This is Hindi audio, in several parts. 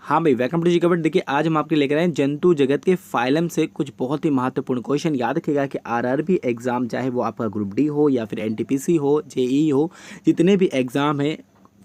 हाँ भाई, वेलकम टू जी कबट। देखिए आज हम आपके लेकर आए हैं जंतु जगत के फाइलम से कुछ बहुत ही महत्वपूर्ण क्वेश्चन। याद रखिएगा कि आरआरबी एग्जाम, चाहे वो आपका ग्रुप डी हो या फिर एनटीपीसी हो, जेई हो, जितने भी एग्जाम हैं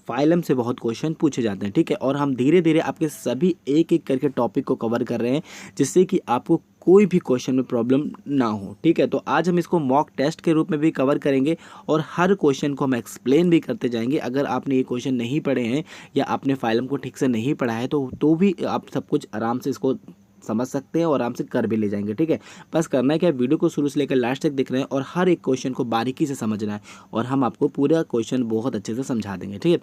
फाइलम से बहुत क्वेश्चन पूछे जाते हैं। ठीक है, और हम धीरे धीरे आपके सभी एक एक करके टॉपिक को कवर कर रहे हैं, जिससे कि आपको कोई भी क्वेश्चन में प्रॉब्लम ना हो। ठीक है, तो आज हम इसको मॉक टेस्ट के रूप में भी कवर करेंगे और हर क्वेश्चन को हम एक्सप्लेन भी करते जाएंगे। अगर आपने ये क्वेश्चन नहीं पढ़े हैं या आपने फाइलम को ठीक से नहीं पढ़ा है तो भी आप सब कुछ आराम से इसको समझ सकते हैं और आराम से कर भी ले जाएंगे। ठीक है, बस करना है क्या, वीडियो को शुरू से लेकर लास्ट तक देखना है और हर एक क्वेश्चन को बारीकी से समझना है और हम आपको पूरा क्वेश्चन बहुत अच्छे से समझा देंगे। ठीक है,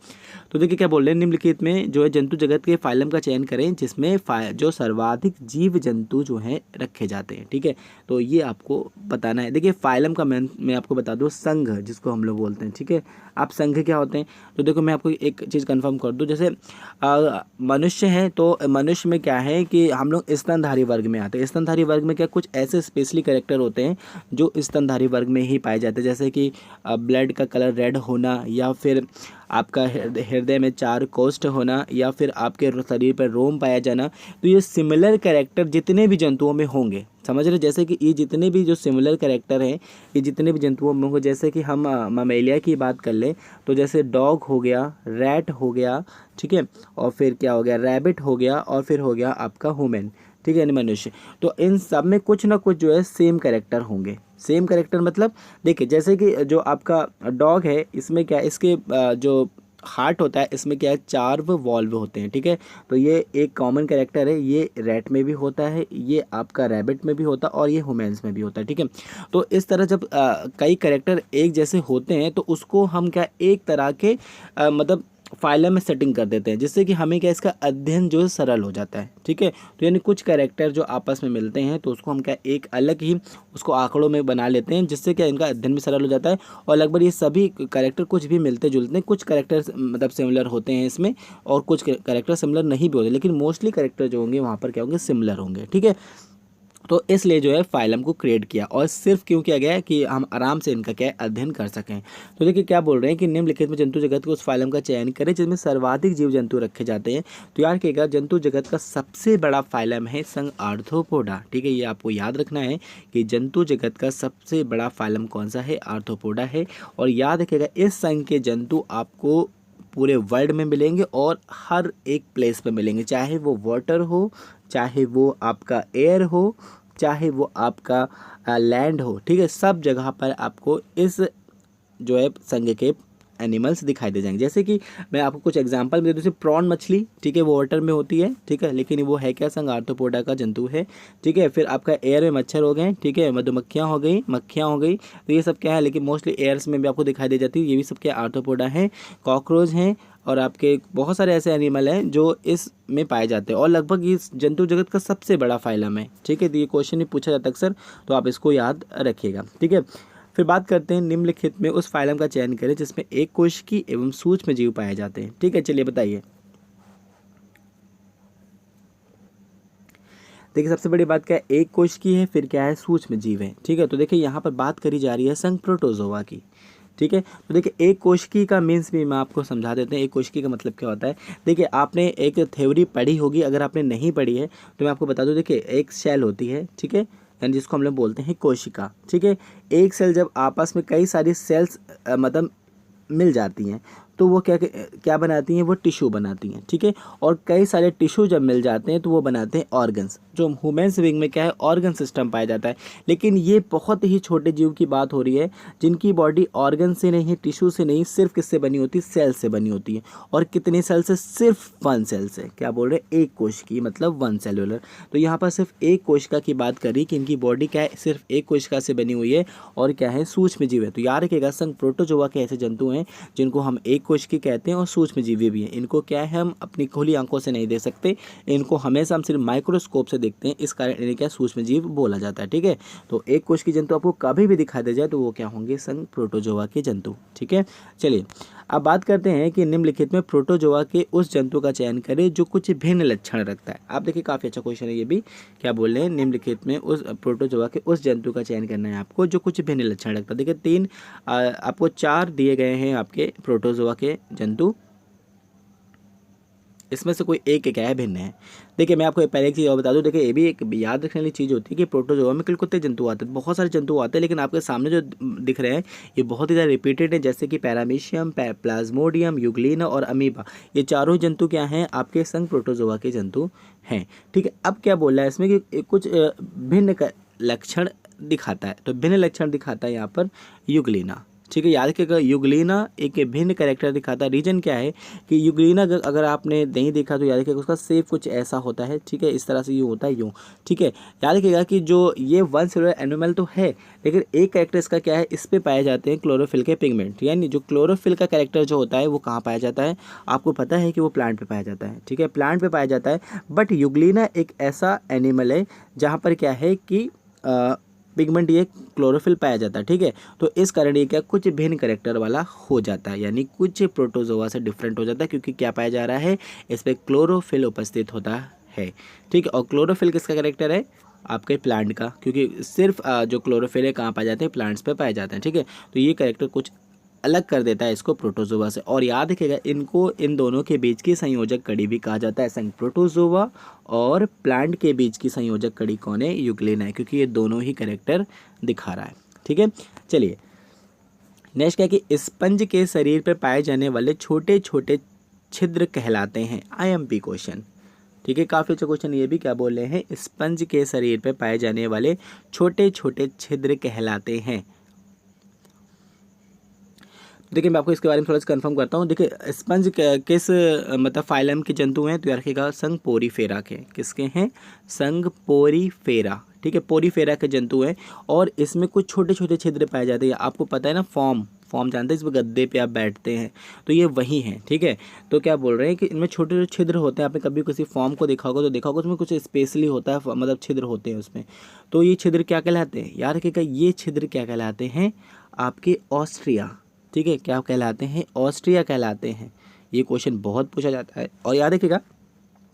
तो देखिए क्या बोल रहे हैं, निम्नलिखित में जो है जंतु जगत के फाइलम का चयन करें जिसमें जो सर्वाधिक जीव जंतु जो हैं रखे जाते हैं। ठीक है, तो ये आपको बताना है। देखिए फाइलम का मैं आपको बता दूँ, संघ जिसको हम लोग बोलते हैं। ठीक है, आप संघ क्या होते हैं, तो देखो मैं आपको एक चीज़ कंफर्म कर दूं। जैसे मनुष्य है तो मनुष्य में क्या है कि हम लोग स्तनधारी वर्ग में आते हैं। स्तनधारी वर्ग में क्या कुछ ऐसे स्पेशली कैरेक्टर होते हैं जो स्तनधारी वर्ग में ही पाए जाते हैं, जैसे कि ब्लड का कलर रेड होना, या फिर आपका हृदय में 4 कोष्ठ होना, या फिर आपके शरीर पर रोम पाया जाना। तो ये सिमिलर कैरेक्टर जितने भी जंतुओं में होंगे, समझ रहे, जैसे कि ये जितने भी जो सिमिलर कैरेक्टर हैं ये जितने भी जंतुओं में होंगे। जैसे कि हम ममेलिया की बात कर लें तो जैसे डॉग हो गया, रैट हो गया, ठीक है, और फिर क्या हो गया, रैबिट हो गया, और फिर हो गया आपका ह्यूमन। ठीक है, यानी मनुष्य। तो इन सब में कुछ ना कुछ जो है सेम कैरेक्टर होंगे। सेम कैरेक्टर मतलब देखिए जैसे कि जो आपका डॉग है, इसमें क्या है, इसके जो हार्ट होता है इसमें क्या है, 4 वॉल्व होते हैं। ठीक है, तो ये एक कॉमन कैरेक्टर है, ये रैट में भी होता है, ये आपका रैबिट में भी होता है और ये ह्यूमन्स में भी होता है। ठीक है, तो इस तरह जब कई कैरेक्टर एक जैसे होते हैं तो उसको हम क्या एक तरह के मतलब फाइलम में सेटिंग कर देते हैं, जिससे कि हमें क्या इसका अध्ययन जो है सरल हो जाता है। ठीक है, तो यानी कुछ कैरेक्टर जो आपस में मिलते हैं तो उसको हम क्या एक अलग ही उसको आंकड़ों में बना लेते हैं, जिससे क्या इनका अध्ययन भी सरल हो जाता है। और लगभग ये सभी कैरेक्टर कुछ भी मिलते जुलते हैं, कुछ कैरेक्टर मतलब सिमिलर होते हैं इसमें और कुछ कैरेक्टर सिमिलर नहीं भी होते, लेकिन मोस्टली कैरेक्टर जो होंगे वहाँ पर क्या होंगे, सिमिलर होंगे। ठीक है, तो इसलिए जो है फाइलम को क्रिएट किया, और सिर्फ क्यों किया गया है कि हम आराम से इनका क्या है अध्ययन कर सकें। तो देखिए क्या बोल रहे हैं कि निम्नलिखित में जंतु जगत के उस फाइलम का चयन करें जिसमें सर्वाधिक जीव जंतु रखे जाते हैं। तो याद रखिएगा जंतु जगत का सबसे बड़ा फाइलम है संघ आर्थ्रोपोडा। ठीक है, ये आपको याद रखना है कि जंतु जगत का सबसे बड़ा फाइलम कौन सा है, आर्थ्रोपोडा है। और याद रखिएगा इस संघ के जंतु आपको पूरे वर्ल्ड में मिलेंगे और हर एक प्लेस पे मिलेंगे, चाहे वो वाटर हो, चाहे वो आपका एयर हो, चाहे वो आपका लैंड हो। ठीक है, सब जगह पर आपको इस जो है संघ के एनिमल्स दिखाई दे जाएंगे। जैसे कि मैं आपको कुछ एग्जांपल दे दूँ, जैसे प्रॉन मछली, ठीक है, वो वाटर में होती है। ठीक है, लेकिन वो है क्या, संघ आर्थ्रोपोडा का जंतु है। ठीक है, फिर आपका एयर में मच्छर हो गए, ठीक है, मधुमक्खियाँ हो गई, मक्खियाँ हो गई, तो ये सब क्या है, लेकिन मोस्टली एयर्स में भी आपको दिखाई दे जाती है, ये भी सब क्या आर्थ्रोपोडा है। कॉकरोच हैं और आपके बहुत सारे ऐसे एनिमल हैं जो इस में पाए जाते हैं, और लगभग इस जंतु जगत का सबसे बड़ा फाइलम है। ठीक है, तो ये क्वेश्चन भी पूछा जाता है अक्सर, तो आप इसको याद रखिएगा। ठीक है, फिर बात करते हैं निम्नलिखित में उस फाइलम का चयन करें जिसमें एक कोशिकी एवं सूक्ष्म जीव पाए जाते हैं। ठीक है, चलिए बताइए। देखिए सबसे बड़ी बात क्या है, एक कोशिकी है, फिर क्या है, सूक्ष्म जीव है। ठीक है, तो देखिए यहाँ पर बात करी जा रही है संघ प्रोटोजोआ की। ठीक है, तो देखिए एक कोशिकी का मीन्स भी मैं आपको समझा देते हैं, एक कोशिकी का मतलब क्या होता है। देखिए आपने एक थ्योरी पढ़ी होगी, अगर आपने नहीं पढ़ी है तो मैं आपको बता दूं। देखिए एक सेल होती है, ठीक है, यानी जिसको हम लोग बोलते हैं कोशिका। ठीक है, एक सेल जब आपस में कई सारी सेल्स मतलब मिल जाती हैं तो वो क्या क्या बनाती हैं, वो टिश्यू बनाती हैं। ठीक है, और कई सारे टिश्यू जब मिल जाते हैं तो वो बनाते हैं ऑर्गन्स, जो ह्यूमन्स बीइंग में क्या है, ऑर्गन सिस्टम पाया जाता है। लेकिन ये बहुत ही छोटे जीव की बात हो रही है जिनकी बॉडी ऑर्गन से नहीं, टिश्यू से नहीं, सिर्फ किससे बनी होती है, सेल से बनी होती है। और कितने सेल से, सिर्फ 1 सेल से। क्या बोल रहे हैं, एक कोशिकी मतलब 1 सेलुलर। तो यहाँ पर सिर्फ एक कोशिका की बात करी कि इनकी बॉडी क्या है, सिर्फ एक कोशिका से बनी हुई है और क्या है, सूक्ष्म जीव है। तो याद रखिएगा संघ प्रोटोजोआ के ऐसे जंतु हैं जिनको हम एक कोशिकी कहते हैं और सूक्ष्म जीवी भी हैं। इनको क्या है, हम अपनी खुली आंखों से नहीं देख सकते, इनको हमेशा हम सिर्फ माइक्रोस्कोप से देखते हैं, इस कारण इन्हें क्या सूक्ष्म जीव बोला जाता है। ठीक है, तो एक कोशिकी जंतु आपको कभी भी दिखाई दे जाए तो वो क्या होंगे, संघ प्रोटोजोआ के जंतु। ठीक है, चलिए अब बात करते हैं कि निम्नलिखित में प्रोटोजोआ के उस जंतु का चयन करें जो कुछ भिन्न लक्षण रखता है। आप देखिए काफ़ी अच्छा क्वेश्चन है ये भी। क्या बोल रहे हैं, निम्नलिखित में उस प्रोटोजोआ के उस जंतु का चयन करना है आपको जो कुछ भिन्न लक्षण रखता है। देखिए आपको 4 दिए गए हैं आपके प्रोटोजोआ के जंतु। इसमें से कोई एक क्या है, भिन्न है। देखिए मैं आपको पहले एक चीज़ और बता दूं, देखिए ये भी एक याद रखने वाली चीज़ होती है कि प्रोटोजोआ में कुल कितने जंतु आते हैं, बहुत सारे जंतु आते हैं, लेकिन आपके सामने जो दिख रहे हैं ये बहुत ही ज़्यादा रिपीटेड है, जैसे कि पैरामीशियम, प्लाज्मोडियम, यूग्लिना और अमीबा। ये चारों जंतु क्या हैं, आपके संघ प्रोटोजोआ के जंतु हैं। ठीक है, अब क्या बोल रहा है इसमें कि कुछ भिन्न लक्षण दिखाता है, तो भिन्न लक्षण दिखाता है यहाँ पर यूग्लिना। ठीक है, याद रखिएगा यूग्लिना एक भिन्न कैरेक्टर दिखाता है। रीजन क्या है कि यूग्लिना अगर आपने नहीं देखा तो याद रखिएगा उसका सेप कुछ ऐसा होता है। ठीक है, इस तरह से यूँ होता है, यूँ। ठीक है, याद रखिएगा कि जो ये वन सेलुलर एनिमल तो है, लेकिन एक कैरेक्टर इसका क्या है, इस पे पाए जाते हैं क्लोरोफिल के पिगमेंट। यानी जो क्लोरोफिल का कैरेक्टर जो होता है वो कहाँ पाया जाता है, आपको पता है कि वो प्लांट पे पाया जाता है। ठीक है, प्लांट पे पाया जाता है, बट यूग्लिना एक ऐसा एनिमल है जहाँ पर क्या है कि पिगमेंट ये क्लोरोफिल पाया जाता है। ठीक है, तो इस कारण ये क्या कुछ भिन्न कैरेक्टर वाला हो जाता है, यानी कुछ प्रोटोजोआ से डिफरेंट हो जाता है, क्योंकि क्या पाया जा रहा है, इस पर क्लोरोफिल उपस्थित होता है। ठीक है, और क्लोरोफिल किसका कैरेक्टर है, आपके प्लांट का, क्योंकि सिर्फ जो क्लोरोफिल है कहाँ पाए जाते हैं, प्लांट्स पे पाए जाते हैं। ठीक है, तो ये कैरेक्टर कुछ अलग कर देता है इसको प्रोटोजोआ से। और याद रखिएगा इनको, इन दोनों के बीच की संयोजक कड़ी भी कहा जाता है, संघ प्रोटोजोआ और प्लांट के बीच की संयोजक कड़ी कौन है, यूग्लिना है, क्योंकि ये दोनों ही कैरेक्टर दिखा रहा है। ठीक है, चलिए नेक्स्ट क्या कि स्पंज के शरीर पर पाए जाने वाले छोटे छोटे छिद्र कहलाते हैं, IMP क्वेश्चन। ठीक है, काफ़ी अच्छा क्वेश्चन ये भी, क्या बोल रहे हैं, स्पंज के शरीर पर पाए जाने वाले छोटे छोटे छिद्र कहलाते हैं। देखिए मैं आपको इसके बारे में थोड़ा सा कंफर्म करता हूँ। देखिए स्पंज किस मतलब फाइलम के जंतु हैं, तो याद रखिएगा संघ पोरीफेरा के, किसके हैं, संघ पोरीफेरा। ठीक है, पोरीफेरा के जंतु हैं, और इसमें कुछ छोटे छोटे छिद्र पाए जाते हैं। आपको पता है ना, फॉर्म जानते हैं, इसमें गद्दे पे आप बैठते हैं, तो ये वही हैं। ठीक है, तो क्या बोल रहे हैं कि इनमें छोटे छोटे छिद्र होते हैं। आपने कभी किसी फॉर्म को देखा होगा तो देखा होगा उसमें कुछ स्पेशली होता है, मतलब छिद्र होते हैं उसमें। तो ये छिद्र क्या कहलाते हैं, याद रखिएगा ये छिद्र क्या कहलाते हैं, आपके ऑस्ट्रिया। ठीक है, क्या कहलाते हैं, ऑस्ट्रिया कहलाते हैं। ये क्वेश्चन बहुत पूछा जाता है। और याद रखिएगा,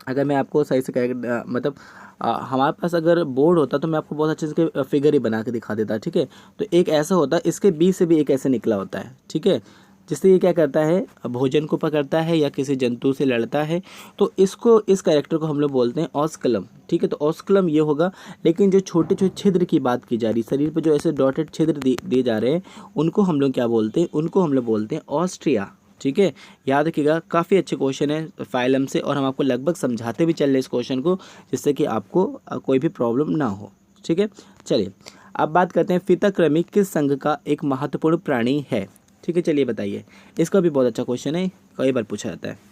अगर मैं आपको सही से मतलब हमारे पास अगर बोर्ड होता तो मैं आपको बहुत अच्छे से फिगर ही बना के दिखा देता। ठीक है, तो एक ऐसा होता है, इसके बीच से भी एक ऐसे निकला होता है। ठीक है, जिससे ये क्या करता है, भोजन को पकड़ता है या किसी जंतु से लड़ता है, तो इसको, इस कैरेक्टर को हम लोग बोलते हैं ऑस्कलम। ठीक है, तो ऑस्कलम ये होगा। लेकिन जो छोटे छोटे छिद्र की बात की जा रही, शरीर पर जो ऐसे डॉटेड छिद्र दिए जा रहे हैं, उनको हम लोग क्या बोलते हैं, उनको हम लोग बोलते हैं ऑस्ट्रिया। ठीक है, याद रखिएगा, काफ़ी अच्छे क्वेश्चन है फाइलम से, और हम आपको लगभग समझाते भी चल रहे इस क्वेश्चन को, जिससे कि आपको कोई भी प्रॉब्लम ना हो। ठीक है, चलिए अब बात करते हैं फीताकृमि किस संघ का एक महत्वपूर्ण प्राणी है। ठीक है, चलिए बताइए, इसका भी बहुत अच्छा क्वेश्चन है, कई बार पूछा जाता है।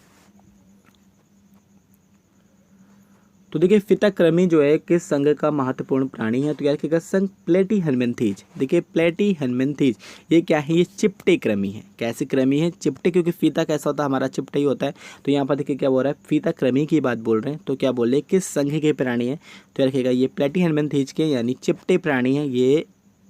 तो देखिए फीताकृमि जो है किस संघ का महत्वपूर्ण प्राणी है, तो याद रखिएगा संघ प्लेटीहेल्मिन्थीज। देखिए प्लेटीहेल्मिन्थीज ये क्या है, ये चिपटे कृमि है। कैसी कृमि है, चिपटे, क्योंकि फीता कैसा होता है, हमारा चिपटा ही होता है। तो यहाँ पर देखिए क्या बोल रहा है, फीताकृमि की बात बोल रहे हैं, तो क्या बोल रहे हैं, किस संघ के प्राणी है, तो याद रखिएगा ये प्लेटीहेल्मिन्थीज के, यानी चिपटे प्राणी हैं, ये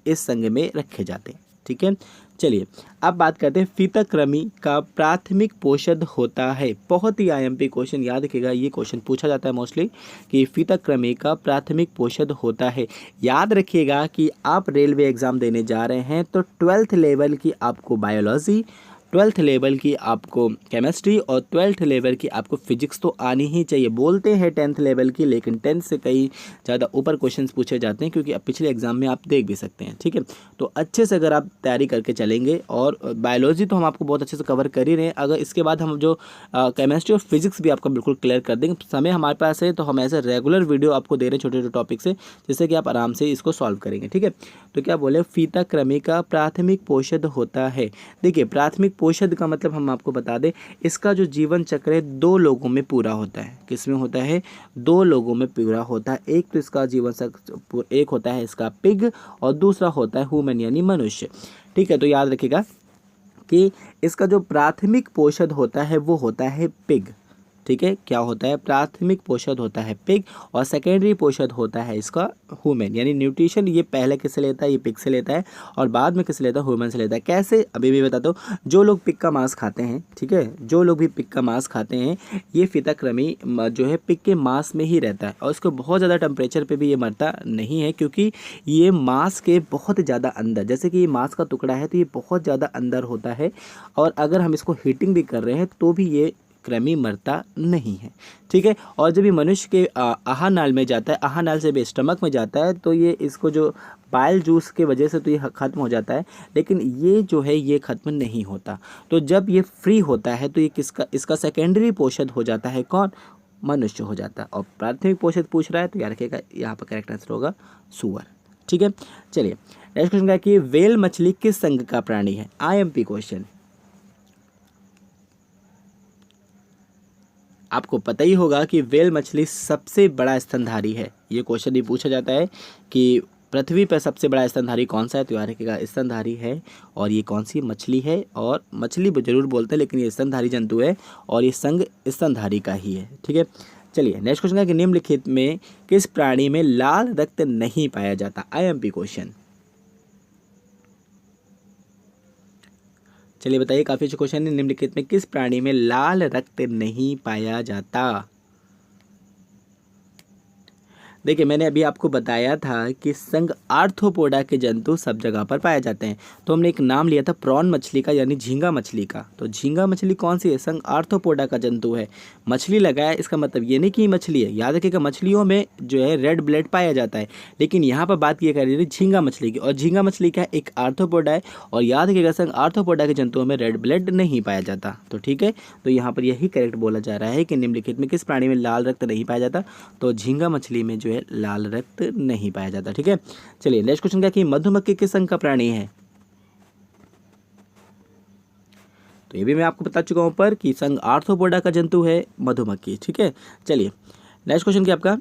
इस संघ में रखे जाते हैं। ठीक है, चलिए अब बात करते हैं फीताकृमि का प्राथमिक पोषक होता है। बहुत ही IMP क्वेश्चन, याद रखिएगा ये क्वेश्चन पूछा जाता है मोस्टली, कि फीताकृमि का प्राथमिक पोषक होता है। याद रखिएगा कि आप रेलवे एग्जाम देने जा रहे हैं, तो 12th लेवल की आपको बायोलॉजी, 12th लेवल की आपको केमिस्ट्री और 12th लेवल की आपको फिजिक्स तो आनी ही चाहिए। बोलते हैं 10th लेवल की, लेकिन 10th से कई ज़्यादा ऊपर क्वेश्चंस पूछे जाते हैं, क्योंकि अब पिछले एग्जाम में आप देख भी सकते हैं। ठीक है, तो अच्छे से अगर आप तैयारी करके चलेंगे, और बायोलॉजी तो हम आपको बहुत अच्छे से कवर कर ही रहे हैं, अगर इसके बाद हम जो केमिस्ट्री और फिजिक्स भी आपका बिल्कुल क्लियर कर देंगे। समय हमारे पास है, तो हम ऐसे रेगुलर वीडियो आपको दे रहे हैं छोटे छोटे टॉपिक से, जिससे कि आप आराम से इसको सॉल्व करेंगे। ठीक है, तो क्या बोले, फीताकृमि का प्राथमिक पोषक होता है। देखिए प्राथमिक पोषक का मतलब हम आपको बता दें, इसका जो जीवन चक्र है 2 लोगों में पूरा होता है। किसमें होता है, 2 लोगों में पूरा होता है। एक तो इसका जीवन चक्र, एक होता है इसका पिग, और दूसरा होता है ह्यूमन यानी मनुष्य। ठीक है, तो याद रखिएगा कि इसका जो प्राथमिक पोषक होता है वो होता है पिग। ठीक है, क्या होता है, प्राथमिक पोषक होता है पिग, और सेकेंडरी पोषक होता है इसका ह्यूमन। यानी न्यूट्रिशन ये पहले किससे लेता है, ये पिग से लेता है, और बाद में किससे लेता है, ह्यूमन से लेता है। कैसे, अभी भी बताता हूँ। जो लोग पिग का मांस खाते हैं, ठीक है, जो लोग भी पिग का मांस खाते हैं, ये फीताकृमि जो है पिग के मांस में ही रहता है, और इसको बहुत ज़्यादा टेम्परेचर पर भी ये मरता नहीं है, क्योंकि ये मांस के बहुत ज़्यादा अंदर, जैसे कि ये मांस का टुकड़ा है, तो ये बहुत ज़्यादा अंदर होता है, और अगर हम इसको हीटिंग भी कर रहे हैं तो भी ये कृमि मरता नहीं है। ठीक है, और जब ये मनुष्य के आहार नाल में जाता है, आहार नाल से भी स्टमक में जाता है, तो ये इसको जो बाइल जूस के वजह से तो ये ख़त्म हो जाता है, लेकिन ये जो है ये ख़त्म नहीं होता। तो जब ये फ्री होता है तो ये इसका सेकेंडरी पोषक हो जाता है कौन? मनुष्य हो जाता है। और प्राथमिक पोषक पूछ रहा है तो याद रखिएगा यहाँ पर करेक्ट आंसर होगा सूअर। ठीक है, चलिए नेक्स्ट क्वेश्चन क्या है कि व्हेल मछली किस संघ का प्राणी है? IMP question. आपको पता ही होगा कि व्हेल मछली सबसे बड़ा स्तनधारी है। ये क्वेश्चन भी पूछा जाता है कि पृथ्वी पर सबसे बड़ा स्तनधारी कौन सा है? तो याद रखिएगा स्तनधारी है। और ये कौन सी मछली है? और मछली जरूर बोलते हैं लेकिन ये स्तनधारी जंतु है और ये संघ स्तनधारी का ही है। ठीक है, चलिए नेक्स्ट क्वेश्चन है कि निम्नलिखित में किस प्राणी में लाल रक्त नहीं पाया जाता? IMP question. चलिए बताइए, काफी अच्छा क्वेश्चन है। निम्नलिखित में किस प्राणी में लाल रक्त नहीं पाया जाता? देखिए मैंने अभी आपको बताया था कि संघ आर्थ्रोपोडा के जंतु सब जगह पर पाए जाते हैं। तो हमने एक नाम लिया था प्रॉन मछली का यानी झींगा मछली का। तो झींगा मछली कौन सी है? संघ आर्थ्रोपोडा का जंतु है। मछली लगाया इसका मतलब ये नहीं कि मछली है। याद रखिएगा मछलियों में जो है रेड ब्लड पाया जाता है, लेकिन यहाँ पर बात ये कर रही है झींगा मछली की। और झींगा मछली का एक आर्थ्रोपोडा है और याद रखिएगा संघ आर्थ्रोपोडा के जंतुओं में रेड ब्लड नहीं पाया जाता। तो ठीक है, तो यहाँ पर यही करेक्ट बोला जा रहा है कि निम्नलिखित में किस प्राणी में लाल रक्त नहीं पाया जाता? तो झींगा मछली में जो है लाल रक्त नहीं पाया जाता। ठीक है, चलिए नेक्स्ट क्वेश्चन क्या कि मधुमक्खी किस संघ का प्राणी है? तो ये भी मैं आपको बता चुका हूं पर कि संघ आर्थ्रोपोडा का जंतु है मधुमक्खी। ठीक है, चलिए नेक्स्ट क्वेश्चन क्या आपका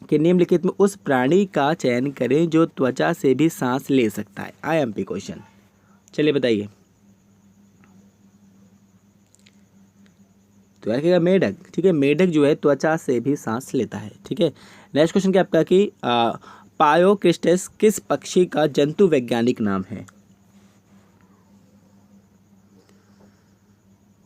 कि निम्नलिखित में उस प्राणी का चयन करें जो त्वचा से भी सांस ले सकता है? IMP question. चलिए बताइए। तो यार क्या मेढक। ठीक है, मेढक जो है त्वचा से भी सांस लेता है। ठीक है, नेक्स्ट क्वेश्चन क्या आपका कि पायोक्रिस्टस किस पक्षी का जंतु वैज्ञानिक नाम है?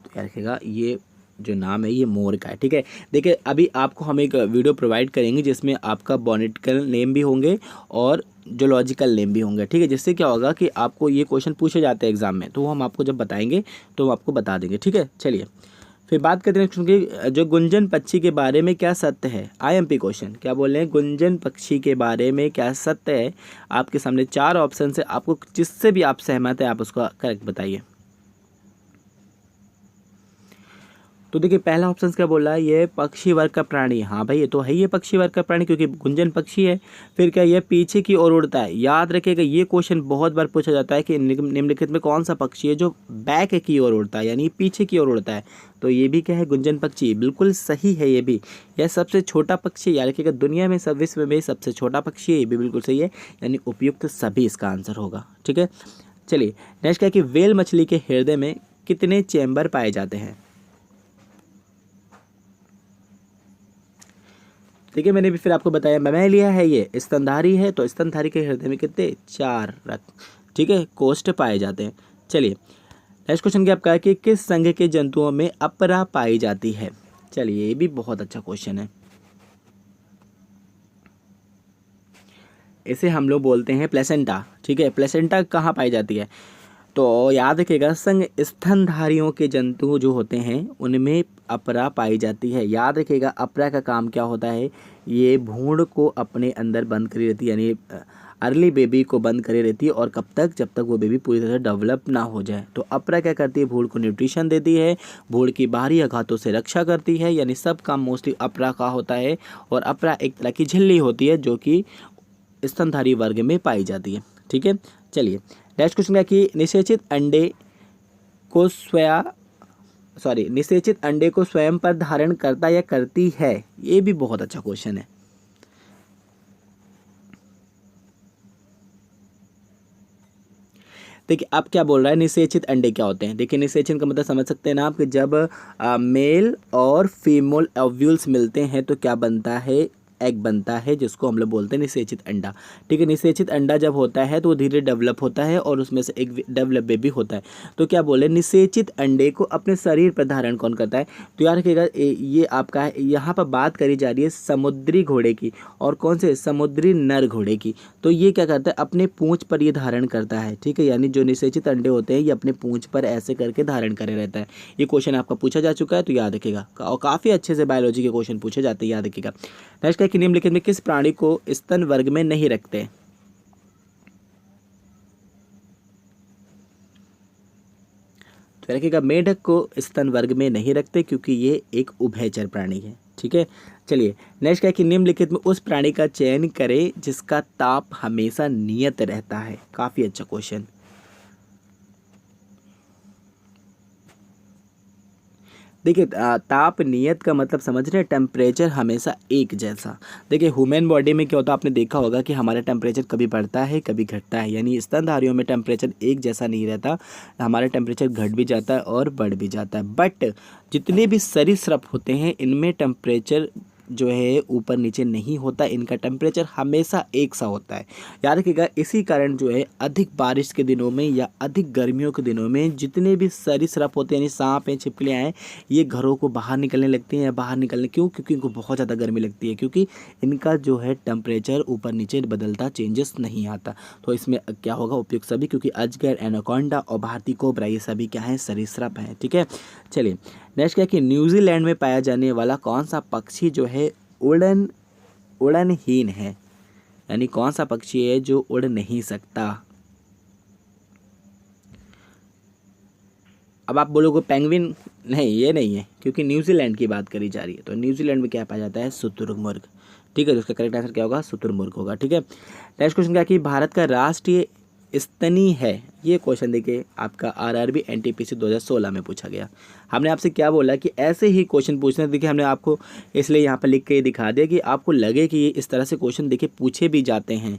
तो याद रखिएगा ये जो नाम है ये मोर का है। ठीक है, देखिए अभी आपको हम एक वीडियो प्रोवाइड करेंगे जिसमें आपका बॉटनिकल नेम भी होंगे और जूलॉजिकल नेम भी होंगे। ठीक है, जिससे क्या होगा कि आपको ये क्वेश्चन पूछे जाते हैं एग्जाम में, तो हम आपको जब बताएंगे तो हम आपको बता देंगे। ठीक है, चलिए फिर बात करते हैं क्योंकि जो गुंजन पक्षी के बारे में क्या सत्य है? IMP question. क्या बोल रहे हैं? गुंजन पक्षी के बारे में क्या सत्य है? आपके सामने 4 ऑप्शन है, आपको जिससे भी आप सहमत है आप उसका करेक्ट बताइए। तो देखिए पहला ऑप्शन क्या बोल रहा है? ये पक्षी वर्ग का प्राणी। हाँ भाई ये तो है, ये पक्षी वर्ग का प्राणी क्योंकि गुंजन पक्षी है। फिर क्या ये पीछे की ओर उड़ता है? याद रखिएगा ये क्वेश्चन बहुत बार पूछा जाता है कि निम्नलिखित में कौन सा पक्षी है जो बैक की ओर उड़ता है यानी पीछे की ओर उड़ता है? तो ये भी क्या है? गुंजन पक्षी। बिल्कुल सही है ये भी। यह सबसे छोटा पक्षी, याद रखिएगा दुनिया में विश्व में सबसे छोटा पक्षी है, ये भी बिल्कुल सही है, यानी उपयुक्त सभी इसका आंसर होगा। ठीक है, चलिए नेक्स्ट क्या है कि व्हेल मछली के हृदय में कितने चैम्बर पाए जाते हैं? देखिए मैंने भी फिर आपको बताया मैमेलिया है, ये स्तनधारी है, तो स्तनधारी के हृदय में कितने? 4 रक्त। ठीक है, कोष्ठ पाए जाते हैं। चलिए नेक्स्ट क्वेश्चन क्या आपका है कि किस संघ के जंतुओं में अपरा पाई जाती है? चलिए ये भी बहुत अच्छा क्वेश्चन है। इसे हम लोग बोलते हैं प्लेसेंटा। ठीक है, प्लेसेंटा कहाँ पाई जाती है? तो याद रखिएगा संघ स्तनधारियों के जंतु जो होते हैं उनमें अपरा पाई जाती है। याद रखिएगा अपरा का काम क्या होता है? ये भ्रूण को अपने अंदर बंद करी रहती है, यानी अर्ली बेबी को बंद करे रहती है। और कब तक? जब तक वो बेबी पूरी तरह डेवलप ना हो जाए। तो अपरा क्या करती है? भ्रूण को न्यूट्रिशन देती है, भ्रूण की बाहरी आघातों से रक्षा करती है, यानी सब काम मोस्टली अपरा का होता है। और अपरा एक तरह की झिल्ली होती है जो कि स्तनधारी वर्ग में पाई जाती है। ठीक है, चलिए नेक्स्ट क्वेश्चन क्या कि निषेचित अंडे को स्वयं पर धारण करता या करती है? ये भी बहुत अच्छा क्वेश्चन है। देखिए अब क्या बोल रहा है? निषेचित अंडे क्या होते हैं? देखिए निषेचन का मतलब समझ सकते हैं ना आप कि जब मेल और फीमेल ओव्यूल्स मिलते हैं तो क्या बनता है? एग बनता है जिसको हम लोग बोलते हैं निषेचित अंडा। ठीक है, निषेचित अंडा जब होता है तो वो धीरे डेवलप होता है और उसमें से एक डेवलप बेबी होता है। तो क्या बोले, निषेचित अंडे को अपने शरीर पर धारण कौन करता है? तो याद रखिएगा ये आपका है, यहाँ पर बात करी जा रही है समुद्री घोड़े की, और कौन से, समुद्री नर घोड़े की। तो ये क्या करता है, अपने पूंछ पर ये धारण करता है। ठीक है, यानी जो निषेचित अंडे होते हैं ये अपने पूंछ पर ऐसे करके धारण करे रहता है। ये क्वेश्चन आपका पूछा जा चुका है, तो याद रखिएगा, और काफ़ी अच्छे से बायोलॉजी के क्वेश्चन पूछे जाते हैं, याद रखिएगा। नेक्स्ट है कि निम्नलिखित में किस प्राणी को स्तन वर्ग में नहीं रखते? तो रखिएगा, मेढक को स्तन वर्ग में नहीं रखते क्योंकि ये एक उभयचर प्राणी है। ठीक है, चलिए नेक्स्ट है कि निम्नलिखित में उस प्राणी का चयन करें जिसका ताप हमेशा नियत रहता है। काफी अच्छा क्वेश्चन। देखिए, ताप नियत का मतलब समझ रहे हैं, टेम्परेचर हमेशा एक जैसा। देखिए, ह्यूमन बॉडी में क्या होता है, आपने देखा होगा कि हमारा टेम्परेचर कभी बढ़ता है कभी घटता है, यानी स्तनधारियों में टेम्परेचर एक जैसा नहीं रहता, हमारा टेम्परेचर घट भी जाता है और बढ़ भी जाता है। बट जितने भी सरीसृप होते हैं इनमें टेम्परेचर जो है ऊपर नीचे नहीं होता, इनका टेम्परेचर हमेशा एक सा होता है। याद रखिएगा, इसी कारण जो है अधिक बारिश के दिनों में या अधिक गर्मियों के दिनों में जितने भी सरीसृप होते हैं, यानी सांप हैं, छिपकलियाँ हैं, ये घरों को बाहर निकलने लगती हैं। या बाहर निकलने क्यों? क्योंकि इनको बहुत ज़्यादा गर्मी लगती है, क्योंकि इनका जो है टेम्परेचर ऊपर नीचे बदलता, चेंजेस नहीं आता। तो इसमें क्या होगा, उपयुक्त सभी, क्योंकि अजगर, एनाकोंडा और भारतीय कोबरा ये सभी क्या हैं, सरीसृप हैं। ठीक है, चलिए नेक्स्ट क्या है कि न्यूजीलैंड में पाया जाने वाला कौन सा पक्षी जो है उड़नहीन है, यानी कौन सा पक्षी है जो उड़ नहीं सकता? अब आप बोलोगे पेंगुइन, नहीं ये नहीं है, क्योंकि न्यूजीलैंड की बात करी जा रही है। तो न्यूजीलैंड में क्या पाया जाता है, शुतुरमुर्ग। ठीक है, तो उसका करेक्ट आंसर क्या होगा, शुतुरमुर्ग होगा। ठीक है, नेक्स्ट क्वेश्चन क्या कि भारत का राष्ट्रीय स्तनी है। ये क्वेश्चन देखिए आपका आरआरबी एनटीपीसी 2016 में पूछा गया। हमने आपसे क्या बोला कि ऐसे ही क्वेश्चन पूछने, देखिए हमने आपको इसलिए यहाँ पर लिख के दिखा दिया कि आपको लगे कि इस तरह से क्वेश्चन देखिए पूछे भी जाते हैं।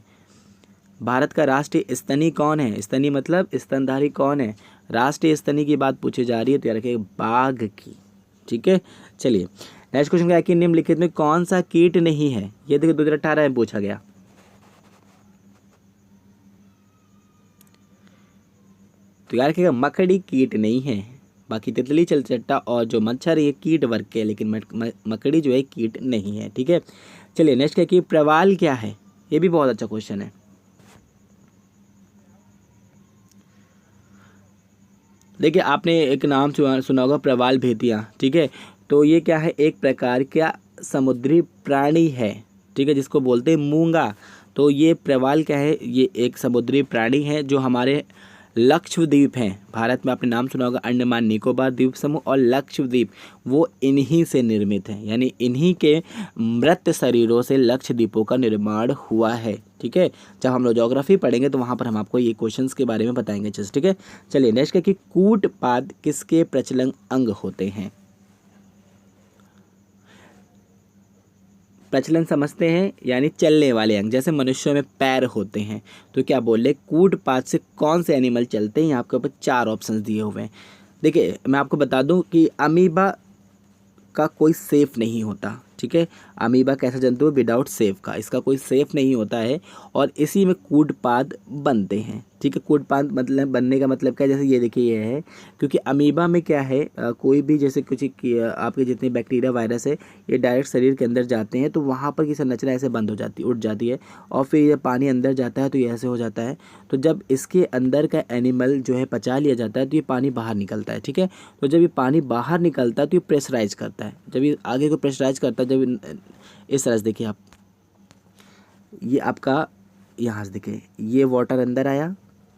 भारत का राष्ट्रीय स्तनी कौन है? स्तनी मतलब स्तनधारी कौन है? राष्ट्रीय स्तनी की बात पूछी जा रही है, तो याद रखिए बाघ की। ठीक है, चलिए नेक्स्ट क्वेश्चन क्या है कि निम्नलिखित में कौन सा कीट नहीं है? ये देखिए 2018 में पूछा गया। तो याद रखिएगा, मकड़ी कीट नहीं है, बाकी तितली, चलचट्टा और जो मच्छर ये कीट वर्ग के, लेकिन मकड़ी जो है कीट नहीं है। ठीक है, चलिए नेक्स्ट क्या कि प्रवाल क्या है? ये भी बहुत अच्छा क्वेश्चन है। देखिए, आपने एक नाम सुना होगा, प्रवाल भेदिया। ठीक है, तो ये क्या है, एक प्रकार का समुद्री प्राणी है। ठीक है, जिसको बोलते हैं मूंगा। तो ये प्रवाल क्या है, ये एक समुद्री प्राणी है जो हमारे लक्षद्वीप हैं, भारत में आपने नाम सुना होगा, अंडमान निकोबार द्वीप समूह और लक्षद्वीप, वो इन्हीं से निर्मित हैं, यानी इन्हीं के मृत शरीरों से लक्षद्वीपों का निर्माण हुआ है। ठीक है, जब हम लोग ज्योग्राफी पढ़ेंगे तो वहाँ पर हम आपको ये क्वेश्चंस के बारे में बताएंगे। ठीक है, चलिए नेक्स्ट है कि कूटपाद किसके प्रचलन अंग होते हैं? प्रचलन समझते हैं, यानी चलने वाले अंग, जैसे मनुष्यों में पैर होते हैं। तो क्या बोल रहे, कूटपाद से कौन से एनिमल चलते हैं? यहाँ आपके ऊपर 4 ऑप्शंस दिए हुए हैं। देखिए, मैं आपको बता दूं कि अमीबा का कोई सेफ नहीं होता। ठीक है, अमीबा कैसा जंतु है, विदाउट सेफ का, इसका कोई सेफ नहीं होता है, और इसी में कूटपाद बनते हैं। ठीक है, कूटपाद मतलब बनने का मतलब क्या है, जैसे ये देखिए ये है, क्योंकि अमीबा में क्या है, कोई भी जैसे कुछ आपके जितने बैक्टीरिया वायरस है ये डायरेक्ट शरीर के अंदर जाते हैं, तो वहाँ पर की संरचना ऐसे बंद हो जाती है, उठ जाती है, और फिर ये पानी अंदर जाता है तो ये ऐसे हो जाता है। तो जब इसके अंदर का एनिमल जो है पचा लिया जाता है तो ये पानी बाहर निकलता है। ठीक है, तो जब ये पानी बाहर निकलता है तो ये प्रेशराइज करता है, जब ये आगे को प्रेशराइज करता है, जब इस तरह से देखिए आप, ये आपका यहाँ से देखिए ये वाटर अंदर आया।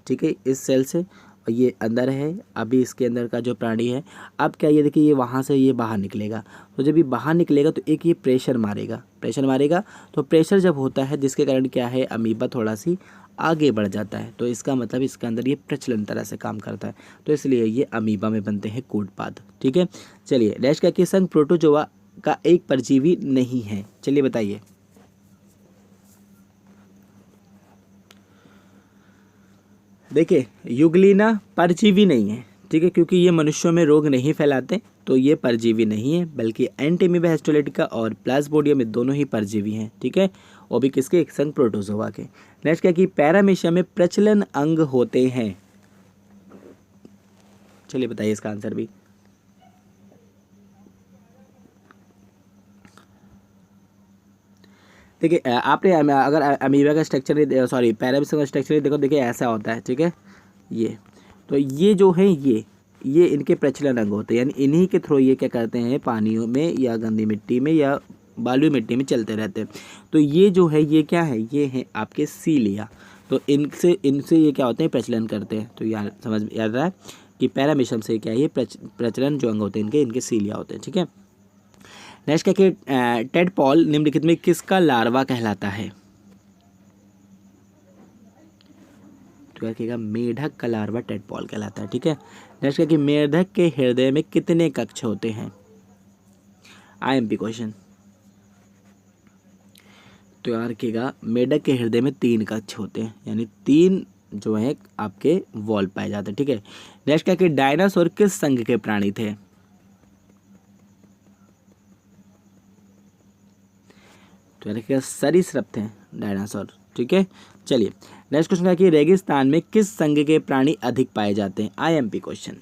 ठीक है, इस सेल से, और ये अंदर है, अभी इसके अंदर का जो प्राणी है, अब क्या, ये देखिए ये वहाँ से ये बाहर निकलेगा। तो जब ये बाहर निकलेगा तो एक ये प्रेशर मारेगा, तो प्रेशर जब होता है जिसके कारण क्या है, अमीबा थोड़ा सी आगे बढ़ जाता है, तो इसका मतलब इसके अंदर ये प्रचलन तरह से काम करता है, तो इसलिए ये अमीबा में बनते हैं कूटपाद। ठीक है, चलिए नेक्स्ट क्या कि संघ प्रोटोजोआ का एक परजीवी नहीं है? चलिए बताइए। देखिए, युगलिना परजीवी नहीं है। ठीक है, क्योंकि ये मनुष्यों में रोग नहीं फैलाते, तो ये परजीवी नहीं है, बल्कि एंटीमीबा हिस्टोलिटिका और प्लाज्मोडियम में दोनों ही परजीवी हैं, ठीक है, वो भी किसके, एक संघ प्रोटोजोआ के। नेक्स्ट क्या कि पैरामीशिया में प्रचलन अंग होते हैं। चलिए बताइए इसका आंसर भी। देखिए आपने अगर अमीबा का स्ट्रक्चर, सॉरी पैरामीशिया का स्ट्रक्चर देखो, देखिए ऐसा होता है, ठीक है, ये तो ये जो है ये इनके प्रचलन अंग होते हैं, यानी इन्हीं के थ्रू ये क्या करते हैं, पानियों में या गंदी मिट्टी में या बालू मिट्टी में चलते रहते हैं। तो ये जो है ये क्या है, ये है आपके सीलिया। तो इनसे ये क्या होते हैं, प्रचलन करते हैं। तो यार समझ याद रहा है कि पैरामीशियम से क्या है, ये प्रचलन जो अंग होते हैं इनके सीलिया होते हैं, ठीक है। नेक्स्ट क्या कि टेडपॉल निम्नलिखित में किसका लार्वा कहलाता है। तो क्या मेढक का लार्वा टेडपॉल कहलाता है, ठीक है। नेक्स्ट क्या कि मेढक के हृदय में कितने कक्ष होते हैं, आईएमपी क्वेश्चन। तो यार रखिएगा मेढक के हृदय में 3 कक्ष होते हैं, यानी 3 जो है आपके वॉल पाए जाते हैं, ठीक है। नेक्स्ट क्या कि डायनासोर किस संघ के प्राणी थे। तो यार रखिएगा सरीसृप थे डायनासोर, ठीक है। चलिए नेक्स्ट क्वेश्चन है कि रेगिस्तान में किस संघ के प्राणी अधिक पाए जाते हैं, आईएमपी क्वेश्चन।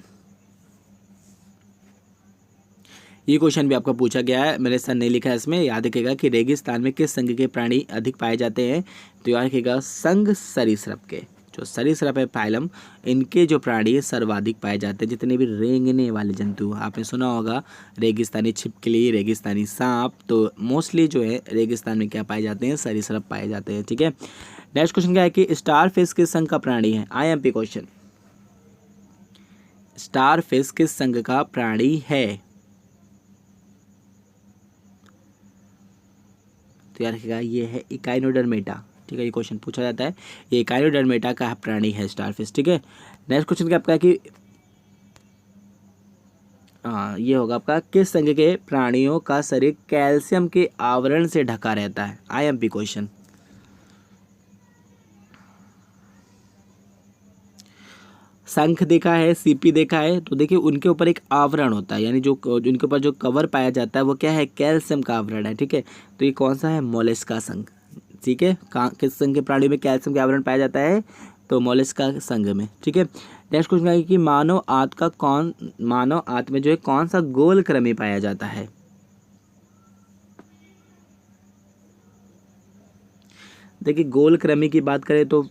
ये क्वेश्चन भी आपका पूछा गया है, मेरे सर नहीं लिखा है इसमें, याद रखिएगा कि रेगिस्तान में किस संघ के प्राणी अधिक पाए जाते हैं। तो याद रखिएगा संघ सरीसृप के, जो सरीसृप है फाइलम, इनके जो प्राणी सर्वाधिक पाए जाते हैं। जितने भी रेंगने वाले जंतु आपने सुना होगा, रेगिस्तानी छिपकली, रेगिस्तानी सांप, तो मोस्टली जो है रेगिस्तान में क्या पाए जाते हैं, सरीसृप पाए जाते हैं, ठीक है। नेक्स्ट क्वेश्चन क्या है कि स्टार फिश किस संघ का प्राणी है, आईएमपी क्वेश्चन। स्टार फिश किस संघ का प्राणी है। तो याद रखिएगा ये है इकाइनोडर्मेटा, ठीक है, ये क्वेश्चन पूछा जाता है, ये इकाइनोडर्मेटा का प्राणी है स्टारफिश, ठीक है। नेक्स्ट क्वेश्चन क्या आपका कि ये होगा आपका किस संघ के प्राणियों का शरीर कैल्शियम के आवरण से ढका रहता है, आईएमपी क्वेश्चन। शंख देखा है, सीपी देखा है, तो देखिए उनके ऊपर एक आवरण होता है, यानी जो उनके ऊपर जो कवर पाया जाता है वो क्या है, कैल्शियम का आवरण है, ठीक है। तो ये कौन सा है, मोलस्का संघ, ठीक है। किस संघ के प्राणी में कैल्शियम का आवरण पाया जाता है, तो मोलस्का संघ में, ठीक है। नेक्स्ट क्वेश्चन है कि मानव आंत में जो है कौन सा गोल कृमि पाया जाता है। देखिए गोल कृमि की बात करें तो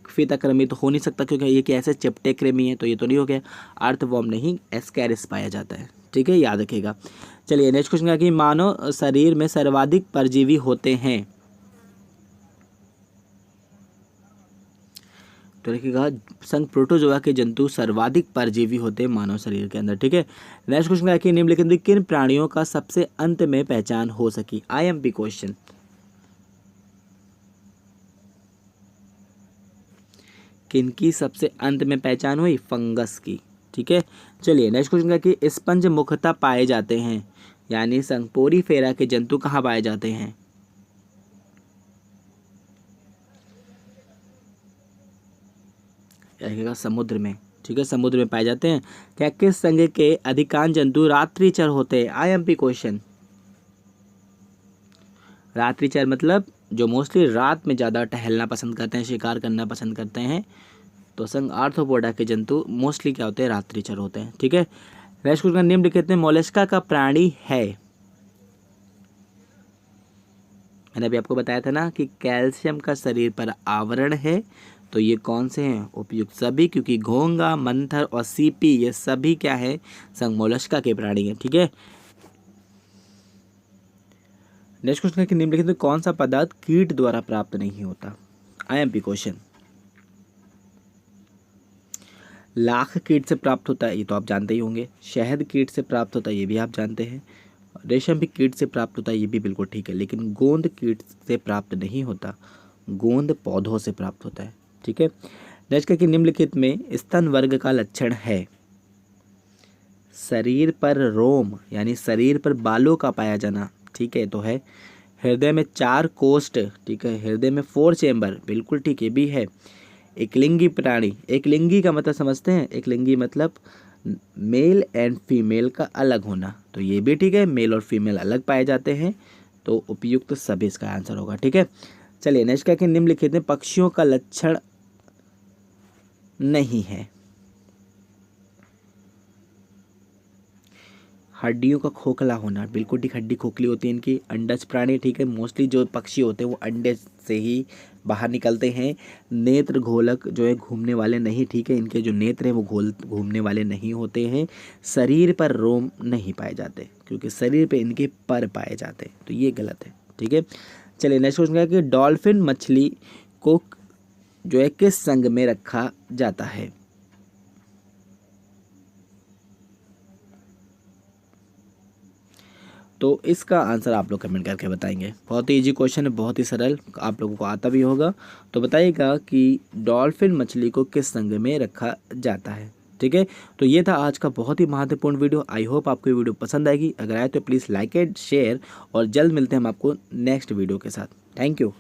फीता कृमि तो हो नहीं सकता, क्योंकि ये कैसे चिपटे कृमि है, तो ये तो नहीं हो गया। अर्थवॉर्म नहीं, एस्कैरिस पाया जाता है, ठीक है, याद रखिएगा। चलिए नेक्स्ट क्वेश्चन है कि मानव शरीर में सर्वाधिक परजीवी होते हैं। तो देखिएगा संघ प्रोटोजोआ के जंतु सर्वाधिक परजीवी होते हैं मानव शरीर के अंदर, ठीक है। नेक्स्ट क्वेश्चन है कि निम्नलिखित में किन प्राणियों का सबसे अंत में पहचान हो सकी, आईएमपी क्वेश्चन। किनकी सबसे अंत में पहचान हुई, फंगस की, ठीक है। चलिए नेक्स्ट क्वेश्चन है कि स्पंज मुख्यतः पाए जाते हैं, यानी संपोरीफेरा के जंतु कहाँ पाए जाते हैं। रहेगा समुद्र में, ठीक है, समुद्र में पाए जाते हैं। क्या किस संघ के अधिकांश जंतु रात्रिचर होते हैं, आईएमपी क्वेश्चन। रात्रिचर मतलब जो मोस्टली रात में ज़्यादा टहलना पसंद करते हैं, शिकार करना पसंद करते हैं। तो संघ आर्थ्रोपोडा के जंतु मोस्टली क्या होते हैं, रात्रिचर होते हैं, ठीक है। नेक्स्ट क्वेश्चन निम्नलिखित में मोलस्का का प्राणी है। मैंने अभी आपको बताया था ना कि कैल्शियम का शरीर पर आवरण है, तो ये कौन से हैं, उपयुक्त सभी, क्योंकि घोंगा, मंथर और सीपी ये सभी क्या है, संघ मोलस्का के प्राणी हैं, ठीक है। नेक्स्ट क्वेश्चन है कि निम्नलिखित में कौन सा पदार्थ कीट द्वारा प्राप्त नहीं होता, आईएमपी क्वेश्चन। लाख कीट से प्राप्त होता है, ये तो आप जानते ही होंगे। शहद कीट से प्राप्त होता है, ये भी आप जानते हैं। रेशम भी कीट से प्राप्त होता है, ये भी बिल्कुल ठीक है। लेकिन गोंद कीट से प्राप्त नहीं होता, गोंद पौधों से प्राप्त होता है, ठीक है। नेक्स्ट है कि निम्नलिखित में स्तन वर्ग का लक्षण है। शरीर पर रोम यानी शरीर पर बालों का पाया जाना, ठीक है, तो है। हृदय में 4 कोष्ठ, ठीक है, हृदय में 4 चेम्बर, बिल्कुल ठीक है, भी है। एकलिंगी प्राणी, एकलिंगी का मतलब समझते हैं, एकलिंगी मतलब मेल एंड फीमेल का अलग होना, तो ये भी ठीक है, मेल और फीमेल अलग पाए जाते हैं, तो उपयुक्त सभी इसका आंसर होगा। ठीक है, चलिए नेक्स्ट क्या कि निम्नलिखित में पक्षियों का लक्षण नहीं है। हड्डियों का खोखला होना, बिल्कुल ठीक, हड्डी खोखली होती है इनकी। अंडज प्राणी, ठीक है, मोस्टली जो पक्षी होते हैं वो अंडे से ही बाहर निकलते हैं। नेत्र घोलक जो है घूमने वाले नहीं, ठीक है, इनके जो नेत्र हैं वो घूमने वाले नहीं होते हैं। शरीर पर रोम नहीं पाए जाते, क्योंकि शरीर पे इनके पर पाए जाते हैं, तो ये गलत है। ठीक है, चलिए नेक्स्ट क्वेश्चन है कि डॉल्फिन मछली को जो है किस संघ में रखा जाता है। तो इसका आंसर आप लोग कमेंट करके बताएंगे। बहुत ही इजी क्वेश्चन है, बहुत ही सरल, आप लोगों को आता भी होगा। तो बताइएगा कि डॉल्फिन मछली को किस संघ में रखा जाता है। ठीक है, तो ये था आज का बहुत ही महत्वपूर्ण वीडियो। आई होप आपको ये वीडियो पसंद आएगी। अगर आए तो प्लीज़ लाइक एंड शेयर, और जल्द मिलते हैं हम आपको नेक्स्ट वीडियो के साथ। Thank you.